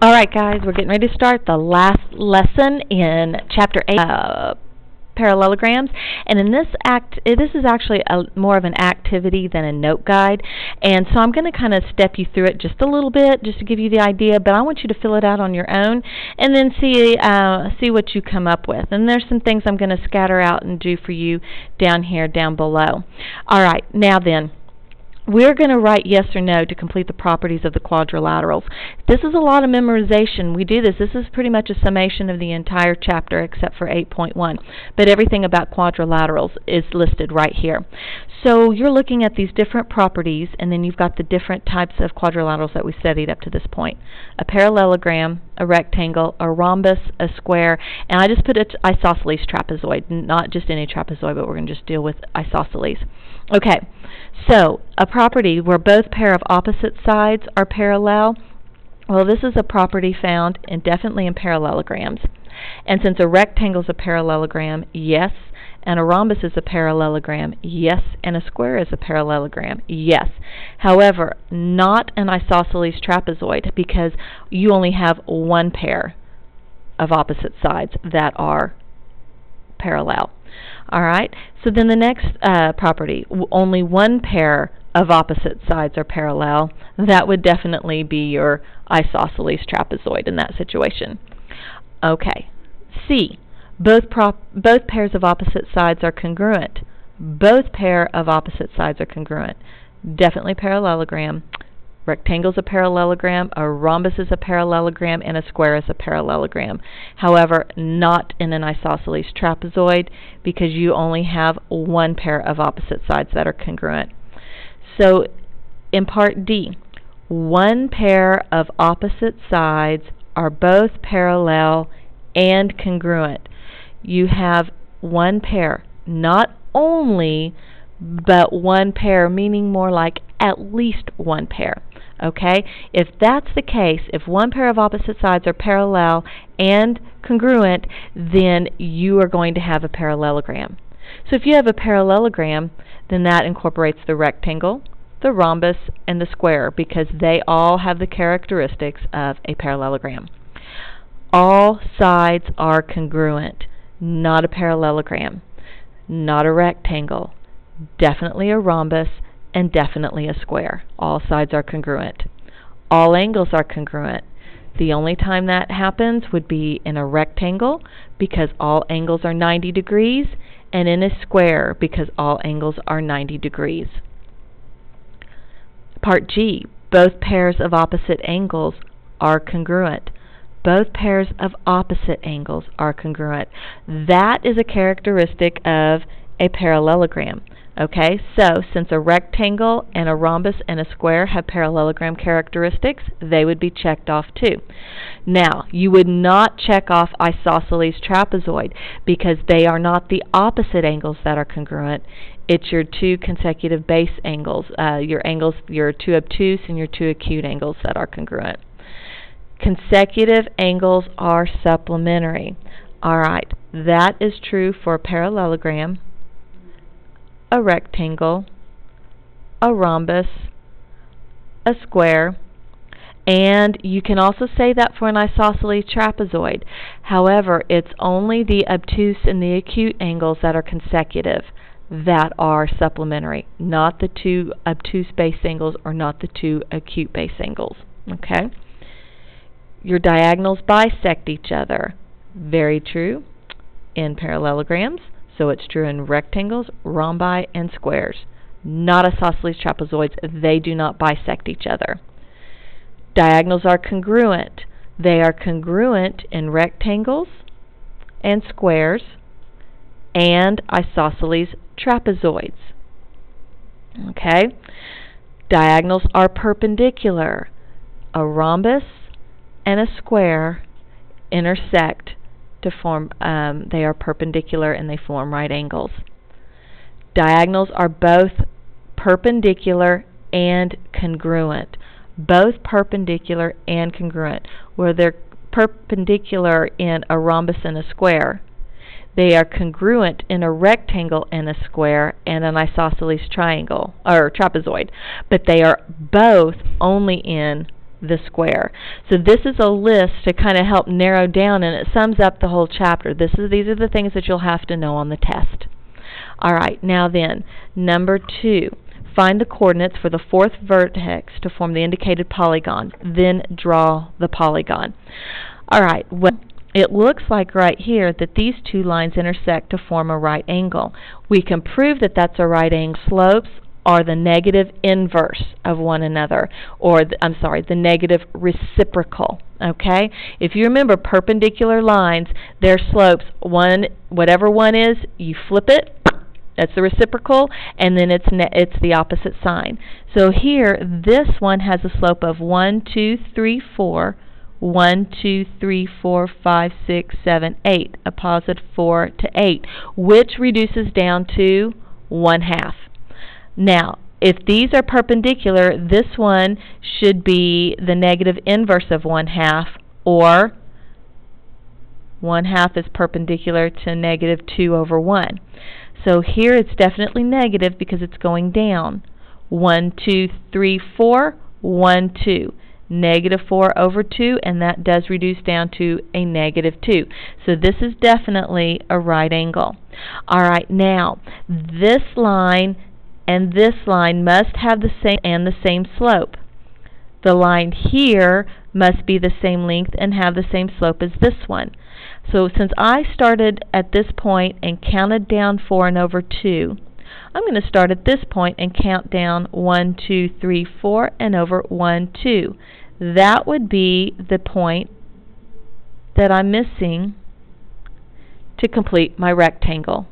All right, guys, we're getting ready to start the last lesson in Chapter 8, parallelograms. And in this this is actually more of an activity than a note guide. And so I'm going to kind of step you through it just a little bit, just to give you the idea. But I want you to fill it out on your own, and then see what you come up with. And there's some things I'm going to scatter out and do for you down here, down below. All right, now then. We're going to write yes or no to complete the properties of the quadrilaterals. This is a lot of memorization. We do this. This is pretty much a summation of the entire chapter except for 8.1. But everything about quadrilaterals is listed right here. So you're looking at these different properties, and then you've got the different types of quadrilaterals that we studied up to this point. A parallelogram, a rectangle, a rhombus, a square, and I just put it isosceles trapezoid, not just any trapezoid, but we're going to just deal with isosceles. Okay, so a property where both pair of opposite sides are parallel, well, this is a property found definitely in parallelograms. And since a rectangle is a parallelogram, yes, and a rhombus is a parallelogram, yes, and a square is a parallelogram, yes. However, not an isosceles trapezoid, because you only have one pair of opposite sides that are parallel. All right, so then the next property, only one pair of opposite sides are parallel. That would definitely be your isosceles trapezoid in that situation. Okay, C, both pairs of opposite sides are congruent. Both pair of opposite sides are congruent. Definitely parallelogram. Rectangle's a parallelogram, a rhombus is a parallelogram, and a square is a parallelogram. However, not in an isosceles trapezoid, because you only have one pair of opposite sides that are congruent. So in part D, one pair of opposite sides are both parallel and congruent. You have one pair, not only, but one pair, meaning more like at least one pair. Okay? If that's the case, if one pair of opposite sides are parallel and congruent, then you are going to have a parallelogram. So if you have a parallelogram, then that incorporates the rectangle, the rhombus, and the square, because they all have the characteristics of a parallelogram. All sides are congruent, not a parallelogram, not a rectangle, definitely a rhombus, and definitely a square. All sides are congruent. All angles are congruent. The only time that happens would be in a rectangle, because all angles are 90 degrees, and in a square, because all angles are 90 degrees. Part G, both pairs of opposite angles are congruent. Both pairs of opposite angles are congruent. That is a characteristic of a parallelogram. Okay, so since a rectangle and a rhombus and a square have parallelogram characteristics, they would be checked off too. Now, you would not check off isosceles trapezoid, because they are not the opposite angles that are congruent. It's your two consecutive base angles, your two obtuse and your two acute angles that are congruent. Consecutive angles are supplementary. All right, that is true for a parallelogram, a rectangle, a rhombus, a square, and you can also say that for an isosceles trapezoid. However, it's only the obtuse and the acute angles that are consecutive that are supplementary, not the two obtuse base angles or not the two acute base angles. Okay? Your diagonals bisect each other. Very true in parallelograms. So it's true in rectangles, rhombi, and squares. Not isosceles trapezoids. They do not bisect each other. Diagonals are congruent. They are congruent in rectangles and squares and isosceles trapezoids. Okay? Diagonals are perpendicular. A rhombus and a square intersect to form, they are perpendicular and they form right angles. Diagonals are both perpendicular and congruent. Both perpendicular and congruent. Where they're perpendicular in a rhombus and a square, they are congruent in a rectangle and a square and an isosceles triangle or trapezoid, but they are both only in the square. So this is a list to kind of help narrow down, and it sums up the whole chapter. These are the things that you'll have to know on the test. All right, now then, number 2. Find the coordinates for the fourth vertex to form the indicated polygon. Then draw the polygon. All right, well, it looks like right here that these two lines intersect to form a right angle. We can prove that that's a right angle. Slopes are the negative inverse of one another, or the negative reciprocal. Okay? If you remember perpendicular lines, their slopes, whatever one is, you flip it, that's the reciprocal, and then it's the opposite sign. So here, this one has a slope of 1, 2, 3, 4, 1, 2, 3, 4, 5, 6, 7, 8, a positive 4 to 8, which reduces down to 1/2. Now, if these are perpendicular, this one should be the negative inverse of 1/2, or 1/2 is perpendicular to negative 2 over 1. So here it's definitely negative because it's going down. 1, 2, 3, 4, 1, 2. Negative 4 over 2, and that does reduce down to a negative 2. So this is definitely a right angle. All right, now, this line and this line must have the same slope. The line here must be the same length and have the same slope as this one. So since I started at this point and counted down 4 and over 2, I'm going to start at this point and count down 1, 2, 3, 4 and over 1, 2. That would be the point that I'm missing to complete my rectangle.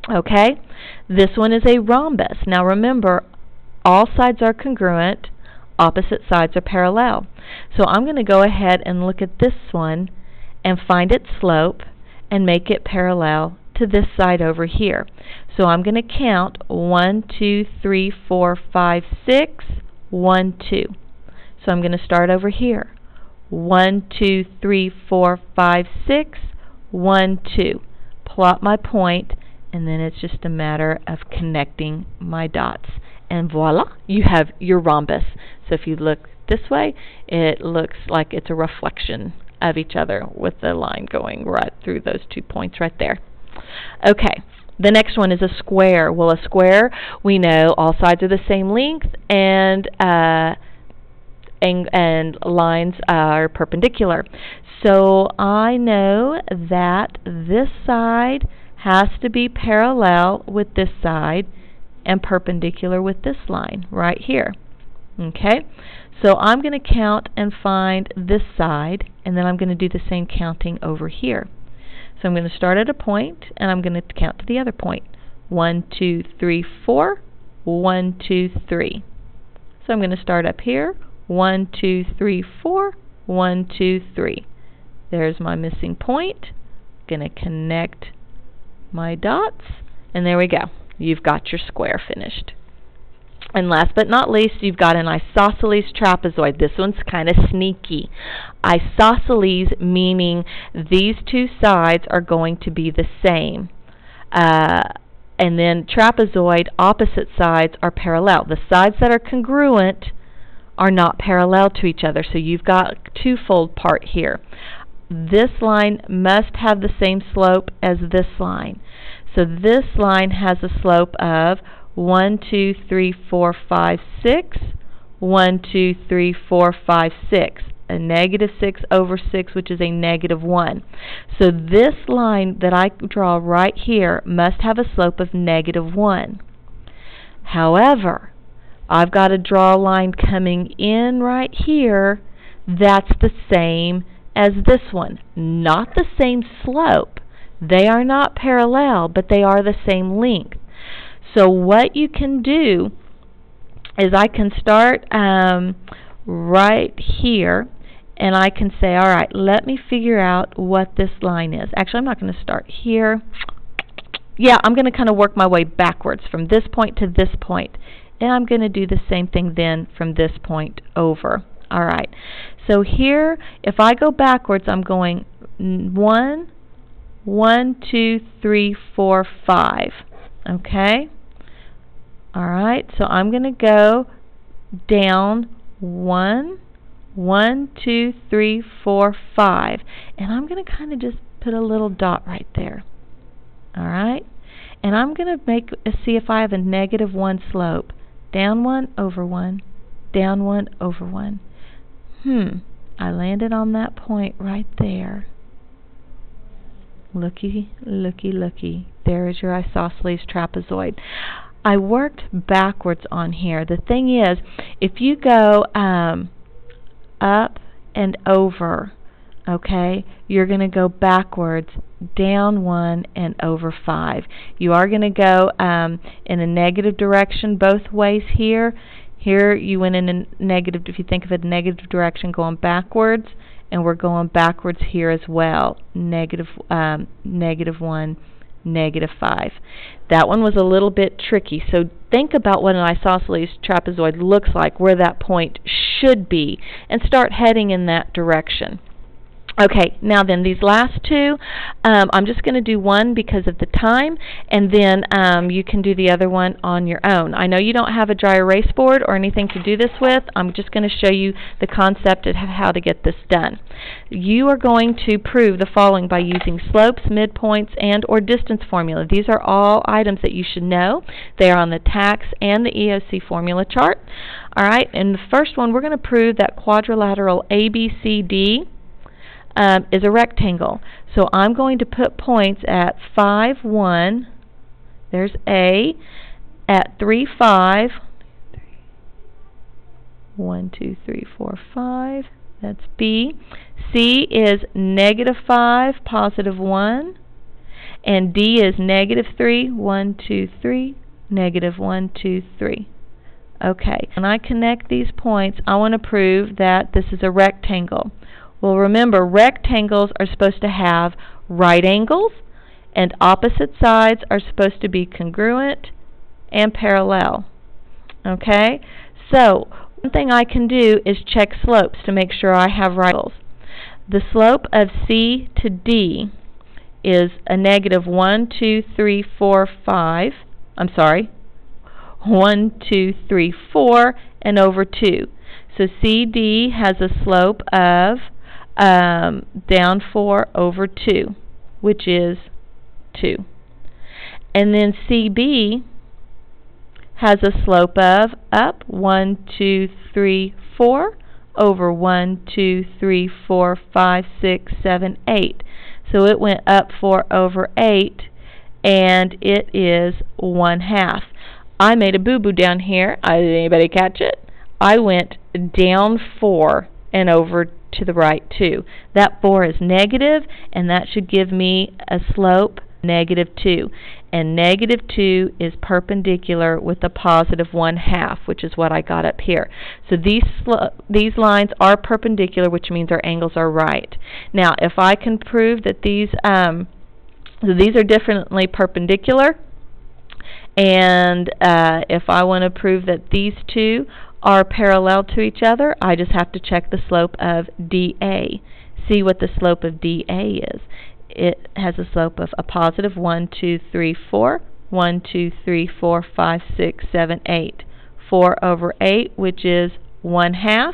Okay? This one is a rhombus. Now remember, all sides are congruent, opposite sides are parallel. So I'm going to go ahead and look at this one and find its slope and make it parallel to this side over here. So I'm going to count 1, 2, 3, 4, 5, 6, 1, 2. So I'm going to start over here. 1, 2, 3, 4, 5, 6, 1, 2. Plot my point, and then it's just a matter of connecting my dots. And voila, you have your rhombus. So if you look this way, it looks like it's a reflection of each other with the line going right through those 2 points right there. Okay, the next one is a square. Well, a square, we know all sides are the same length, and lines are perpendicular. So I know that this side has to be parallel with this side and perpendicular with this line right here. Okay? So I'm going to count and find this side, and then I'm going to do the same counting over here. So I'm going to start at a point, and I'm going to count to the other point. 1, 2, 3, 4, 1, 2, 3. So I'm going to start up here. 1, 2, 3, 4, 1, 2, 3. There's my missing point. Going to connect my dots, and there we go. You've got your square finished. And last but not least, you've got an isosceles trapezoid. This one's kind of sneaky. Isosceles meaning these two sides are going to be the same. And then trapezoid, opposite sides are parallel. The sides that are congruent are not parallel to each other, so you've got a twofold part here. This line must have the same slope as this line. So this line has a slope of 1, 2, 3, 4, 5, 6, 1, 2, 3, 4, 5, 6. A negative 6 over 6, which is a negative 1. So this line that I draw right here must have a slope of negative 1. However, I've got to draw a line coming in right here that's the same as this one. Not the same slope. They are not parallel, but they are the same length. So what you can do is I can start right here, and I can say, all right, let me figure out what this line is. Actually, I'm not going to start here. Yeah, I'm going to kind of work my way backwards from this point to this point. And I'm going to do the same thing then from this point over. All right. So here, if I go backwards, I'm going 1, 2, 3, 4, 5. Okay? All right. So I'm going to go down 1, 1, 2, 3, 4, 5. And I'm going to kind of just put a little dot right there. All right? And I'm going to see if I have a -1 slope. Down 1, over 1. Down 1, over 1. I landed on that point right there. Looky, looky, looky. There is your isosceles trapezoid. I worked backwards on here. The thing is, if you go up and over, okay, you're going to go backwards, down 1 and over 5. You are going to go in a negative direction both ways here. Here you went in a negative, if you think of it, negative direction going backwards, and we're going backwards here as well. -1, -5. That one was a little bit tricky, so think about what an isosceles trapezoid looks like, where that point should be, and start heading in that direction. Okay, now then, these last two, I'm just going to do one because of the time, and then you can do the other one on your own. I know you don't have a dry erase board or anything to do this with. I'm just going to show you the concept of how to get this done. You are going to prove the following by using slopes, midpoints, and or distance formula. These are all items that you should know. They are on the TAX and the EOC formula chart. All right, and the first one, we're going to prove that quadrilateral ABCD is a rectangle. So I'm going to put points at 5, 1, there's A, at 3, 5, 1, 2, 3, 4, 5, that's B. C is -5, +1, and D is -3, 1, 2, 3, -1, 2, 3. Okay, when I connect these points, I want to prove that this is a rectangle. Well, remember, rectangles are supposed to have right angles, and opposite sides are supposed to be congruent and parallel. Okay? So, one thing I can do is check slopes to make sure I have right angles. The slope of C to D is a -1, 2, 3, 4, 5. I'm sorry, 1, 2, 3, 4, and over 2. So CD has a slope of down 4 over 2, which is 2. And then CB has a slope of up 1, 2, 3, 4 over 1, 2, 3, 4, 5, 6, 7, 8. So it went up 4 over 8, and it is 1/2. I made a boo-boo down here. Did anybody catch it? I went down 4 and over to the right 2. That 4 is negative, and that should give me a slope -2. And -2 is perpendicular with a +1/2, which is what I got up here. So these lines are perpendicular, which means our angles are right. Now, if I can prove that these are definitely perpendicular, and if I want to prove that these two are parallel to each other, I just have to check the slope of DA. See what the slope of DA is. It has a slope of a +1, 2, 3, 4, 1, 2, 3, 4, 5, 6, 7, 8. 4 over 8, which is 1/2.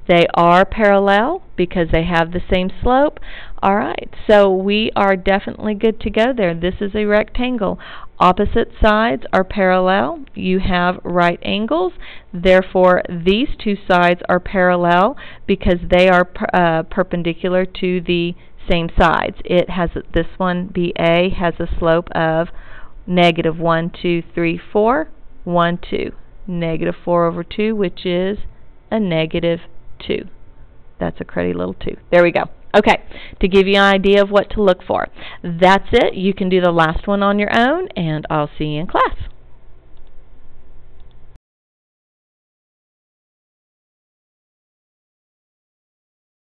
They are parallel because they have the same slope. All right, so we are definitely good to go there. This is a rectangle. Opposite sides are parallel. You have right angles. Therefore, these two sides are parallel because they are perpendicular to the same sides. It has this one, BA, has a slope of -1, 2, 3, 4, 1, 2. -4 over 2, which is a -2. That's a cruddy little 2. There we go. Okay, to give you an idea of what to look for. That's it. You can do the last one on your own, and I'll see you in class.